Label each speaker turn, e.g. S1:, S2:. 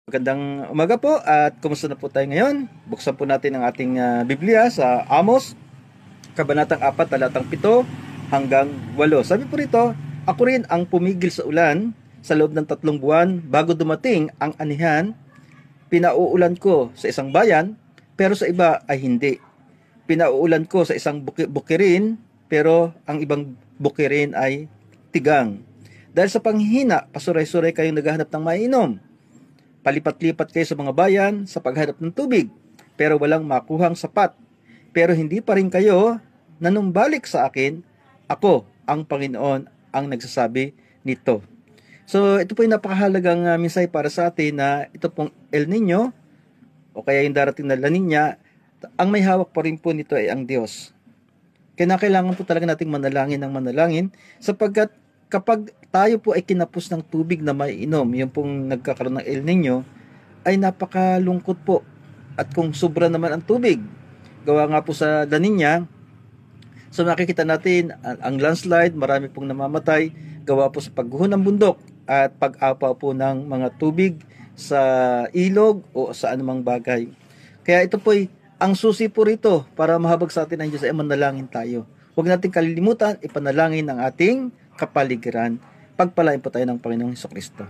S1: Magandang umaga po at kumusta na po tayo ngayon? Buksan po natin ang ating Biblia sa Amos, Kabanatang 4, talatang 7 hanggang 8. Sabi po rito, ako rin ang pumigil sa ulan sa loob ng 3 buwan bago dumating ang anihan. Pinauulan ko sa isang bayan, pero sa iba ay hindi. Pinauulan ko sa isang bukirin, pero ang ibang bukirin ay tigang. Dahil sa panghihina, pasuray-suray kayong naghahanap ng mainom. Palipat-lipat kayo sa mga bayan sa paghanap ng tubig, pero walang makuhang sapat. Pero hindi pa rin kayo nanumbalik sa akin. Ako, ang Panginoon, ang nagsasabi nito. So, ito po yung napakahalagang mensahe para sa atin na ito pong El Nino, o kaya yung darating na La Nina, ang may hawak pa rin po nito ay ang Diyos. Kailangan po talaga nating manalangin sapagkat kapag tayo po ay kinapos ng tubig na maiinom, yung pong nagkakaroon ng El Nino, ay napakalungkot po. At kung sobra naman ang tubig, gawa nga po sa La Nina, so makikita natin ang landslide, marami pong namamatay, gawa po sa pagguho ng bundok at pag-apaw po ng mga tubig sa ilog o sa anumang bagay. Kaya ito po ay ang susi po rito para mahabag sa atin ang Diyos ay manalangin tayo. Huwag natin kalilimutan, ipanalangin ang ating kapaligiran. Pagpalain po tayo ng Panginoong Hesukristo.